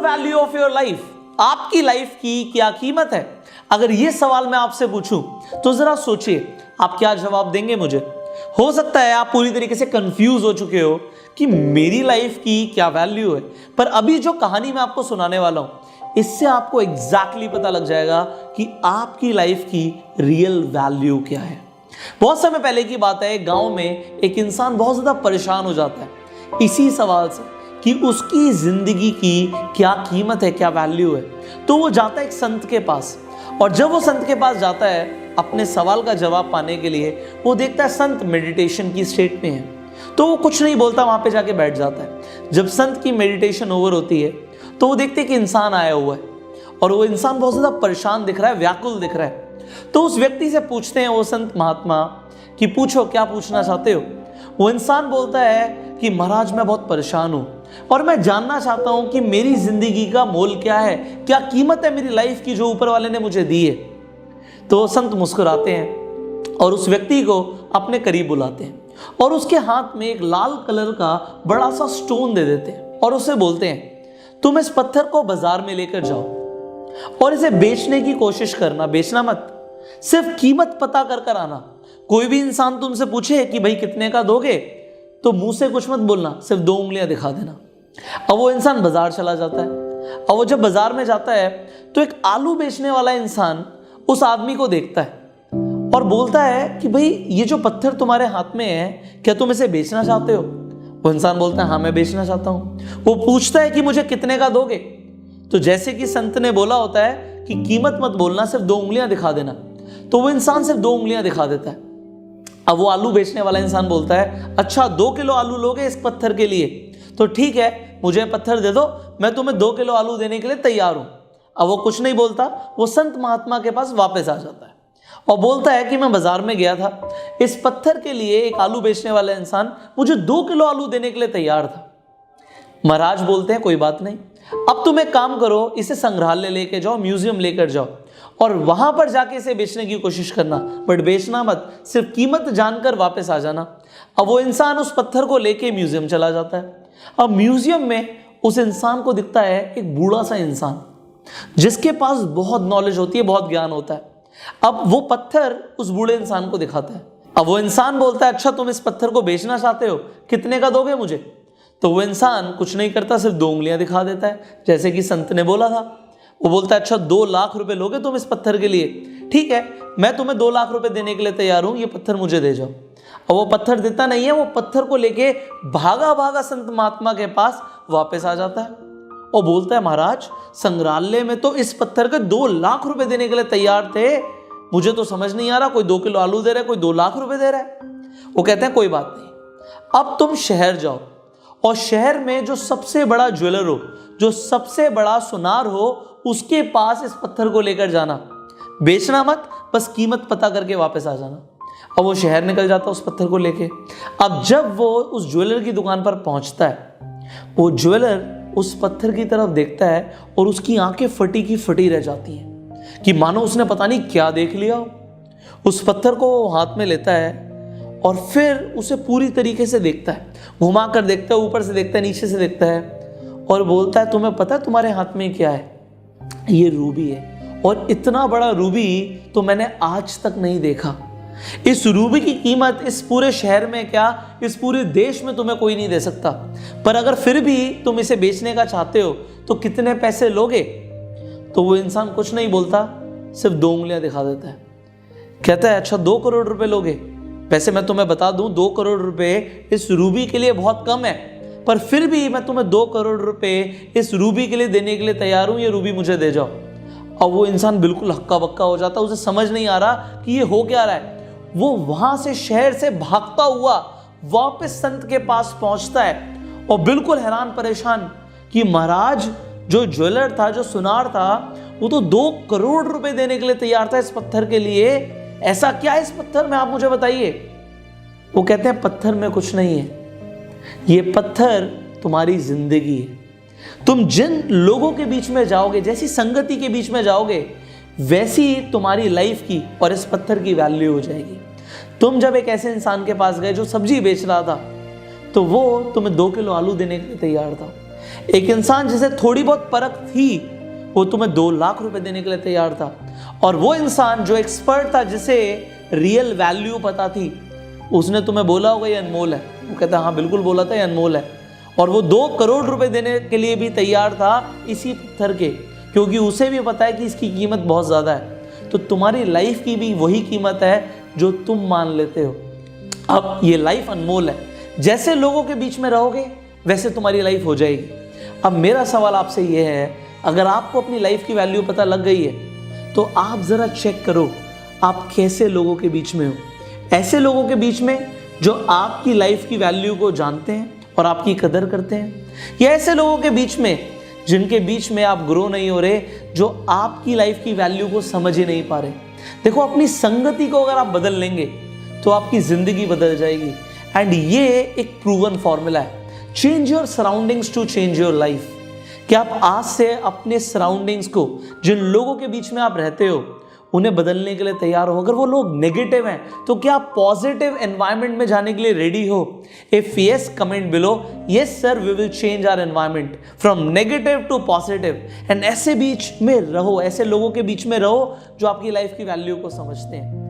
Value of your life? आपकी life की क्या कीमत है? अगर ये सवाल मैं आपसे पूछूं तो जरा सोचिए आप क्या जवाब देंगे मुझे। हो सकता है आप पूरी तरीके से कंफ्यूज हो चुके हो कि मेरी लाइफ की क्या वैल्यू है, पर अभी जो कहानी मैं आपको सुनाने वाला हूं इससे आपको एग्जैक्टली पता लग जाएगा कि आपकी लाइफ की रियल वैल्यू क्या है। बहुत समय पहले की बात है, गांव में एक इंसान बहुत ज्यादा परेशान हो जाता है इसी सवाल से कि उसकी जिंदगी की क्या कीमत है, क्या वैल्यू है। तो वो जाता है एक संत के पास, और जब वो संत के पास जाता है अपने सवाल का जवाब पाने के लिए, वो देखता है संत मेडिटेशन की स्टेट में है, तो वो कुछ नहीं बोलता, वहां पे जाके बैठ जाता है। जब संत की मेडिटेशन ओवर होती है तो वो देखते हैं कि इंसान आया हुआ है, और वो इंसान बहुत ज्यादा परेशान दिख रहा है, व्याकुल दिख रहा है। तो उस व्यक्ति से पूछते हैं वो संत महात्मा कि पूछो, क्या पूछना चाहते हो? वो इंसान बोलता है कि महाराज मैं बहुत परेशान हूं और मैं जानना चाहता हूं कि मेरी जिंदगी का मोल क्या है, क्या कीमत है मेरी लाइफ की जो ऊपर वाले ने मुझे दी है। तो संत मुस्कुराते हैं और उस व्यक्ति को अपने करीब बुलाते हैं और उसके हाथ में एक लाल कलर का बड़ा सा स्टोन दे देते हैं और उसे बोलते हैं तुम इस पत्थर को बाजार में लेकर जाओ और इसे बेचने की कोशिश करना, बेचना मत, सिर्फ कीमत पता कर कर आना। कोई भी इंसान तुमसे पूछे कि भाई कितने का दोगे तो मुंह से कुछ मत बोलना, सिर्फ 2 उंगलियां दिखा देना। अब वो इंसान बाजार चला जाता है। अब वो जब बाजार में जाता है तो एक आलू बेचने वाला इंसान उस आदमी को देखता है और बोलता है कि भाई ये जो पत्थर तुम्हारे हाथ में है क्या तुम इसे बेचना चाहते हो? वो इंसान बोलता है हाँ मैं बेचना चाहता हूं। वो पूछता है कि मुझे कितने का दोगे? तो जैसे कि संत ने बोला होता है कि कीमत मत बोलना, सिर्फ 2 उंगलियां दिखा देना, तो वो इंसान सिर्फ 2 उंगलियां दिखा देता है। अब वो आलू बेचने वाला इंसान बोलता है अच्छा 2 किलो आलू लोगे इस पत्थर के लिए? तो ठीक है, मुझे पत्थर दे दो, मैं तुम्हें 2 किलो आलू देने के लिए तैयार हूं। अब वो कुछ नहीं बोलता, वो संत महात्मा के पास वापस आ जाता है और बोलता है कि मैं बाजार में गया था, इस पत्थर के लिए एक आलू बेचने वाला इंसान मुझे 2 किलो आलू देने के लिए तैयार था। महाराज बोलते हैं कोई बात नहीं, अब तुम एक काम करो, इसे संग्रहालय लेके जाओ, म्यूजियम लेकर जाओ और वहां पर जाके इसे बेचने की कोशिश करना, बट बेचना मत, सिर्फ कीमत जानकर वापस आ जाना। अब वो इंसान उस पत्थर को लेके म्यूजियम चला जाता है। अब म्यूजियम में उस इंसान को दिखता है एक बूढ़ा सा इंसान जिसके पास बहुत नॉलेज होती है, बहुत ज्ञान होता है। अब वो पत्थर उस बूढ़े इंसान को दिखाता है। अब वो इंसान बोलता है अच्छा तुम इस पत्थर को बेचना चाहते हो, कितने का दोगे मुझे? तो वो इंसान कुछ नहीं करता, सिर्फ 2 उंगलियां दिखा देता है जैसे कि संत ने बोला था। वो बोलता है अच्छा 2 लाख रुपए लोगे तुम इस पत्थर के लिए? ठीक है, मैं तुम्हें 2 लाख रुपए देने के लिए तैयार हूं, ये पत्थर मुझे दे जाओ। और वो पत्थर देता नहीं है, वो पत्थर को लेके भागा भागा संत महात्मा के पास वापस आ जाता है और बोलता है महाराज संग्रहालय में तो इस पत्थर के 2 लाख रुपए देने के लिए तैयार थे, मुझे तो समझ नहीं आ रहा, कोई 2 किलो आलू दे रहा है, कोई 2 लाख रुपए दे रहा है। वो कहते हैं कोई बात नहीं, अब तुम शहर जाओ और शहर में जो सबसे बड़ा ज्वेलर हो, जो सबसे बड़ा सुनार हो, उसके पास इस पत्थर को लेकर जाना, बेचना मत, बस कीमत पता करके वापस आ जाना। अब वो शहर निकल जाता उस पत्थर को लेके। अब जब वो उस ज्वेलर की दुकान पर पहुंचता है, वो ज्वेलर उस पत्थर की तरफ देखता है और उसकी आंखें फटी की फटी रह जाती हैं कि मानो उसने पता नहीं क्या देख लिया। उस पत्थर को वो हाथ में लेता है और फिर उसे पूरी तरीके से देखता है, घुमा कर देखता है, ऊपर से देखता है, नीचे से देखता है और बोलता है तुम्हें पता है तुम्हारे हाथ में क्या है? ये रूबी है, और इतना बड़ा रूबी तो मैंने आज तक नहीं देखा। इस रूबी की कीमत इस पूरे शहर में क्या, इस पूरे देश में तुम्हें कोई नहीं दे सकता, पर अगर फिर भी तुम इसे बेचने का चाहते हो तो कितने पैसे लोगे? तो वो इंसान कुछ नहीं बोलता, सिर्फ 2 उंगलियां दिखा देता है। कहता है अच्छा 2 करोड़ रुपए लोगे? वैसे मैं तुम्हें बता दूं 2 करोड़ रुपए इस रूबी के लिए बहुत कम है, पर फिर भी मैं तुम्हें 2 करोड़ रुपए इस रूबी के लिए देने के लिए तैयार हूं, ये रूबी मुझे दे जाओ। अब वो इंसान बिल्कुल हक्का बक्का हो जाता, उसे समझ नहीं आ रहा कि ये हो क्या रहा है। वो वहां से शहर से भागता हुआ वापस संत के पास पहुंचता है और बिल्कुल हैरान परेशान कि महाराज जो ज्वेलर था, जो सुनार था, वो तो 2 करोड़ रुपए देने के लिए तैयार था इस पत्थर के लिए। ऐसा क्या है इस पत्थर में, आप मुझे बताइए। वो कहते हैं पत्थर में कुछ नहीं है, ये पत्थर तुम्हारी जिंदगी है। तुम जिन लोगों के बीच में जाओगे, जैसी संगति के बीच में जाओगे, वैसी तुम्हारी लाइफ की और इस पत्थर की वैल्यू हो जाएगी। तुम जब एक ऐसे इंसान के पास गए जो सब्जी बेच रहा था, तो वो तुम्हें 2 किलो आलू देने के लिए तैयार था, एक इंसान जिसे थोड़ी बहुत परख थी वो तुम्हें 2 लाख रुपए देने के लिए तैयार था, और वो इंसान जो एक्सपर्ट था, जिसे रियल वैल्यू पता थी, उसने तुम्हें बोला होगा ये अनमोल है, वो कहता हाँ बिल्कुल बोला था ये अनमोल है, और वो 2 करोड़ रुपए देने के लिए भी तैयार था इसी पत्थर के, क्योंकि उसे भी पता है कि इसकी कीमत बहुत ज्यादा है। तो तुम्हारी लाइफ की भी वही कीमत है जो तुम मान लेते हो। अब ये लाइफ अनमोल है, जैसे लोगों के बीच में रहोगे वैसे तुम्हारी लाइफ हो जाएगी। अब मेरा सवाल आपसे ये है, अगर आपको अपनी लाइफ की वैल्यू पता लग गई है तो आप जरा चेक करो आप कैसे लोगों के बीच में हो। ऐसे लोगों के बीच में जो आपकी लाइफ की वैल्यू को जानते हैं और आपकी कदर करते हैं, या ऐसे लोगों के बीच में जिनके बीच में आप ग्रो नहीं हो रहे, जो आपकी लाइफ की वैल्यू को समझ ही नहीं पा रहे। देखो, अपनी संगति को अगर आप बदल लेंगे तो आपकी जिंदगी बदल जाएगी, एंड ये एक प्रूवन फॉर्मूला है। Change your surroundings to change your life. कि आप आज से अपने सराउंडिंग्स को, जिन लोगों के बीच में आप रहते हो, उन्हें बदलने के लिए तैयार हो। अगर वो लोग नेगेटिव हैं तो क्या आप पॉजिटिव एनवायरनमेंट में जाने के लिए रेडी हो? If yes, comment below yes sir, we will change our environment from negative to positive. And ऐसे बीच में रहो, ऐसे लोगों के बीच में रहो जो आपकी लाइफ की वैल्यू को समझते हैं।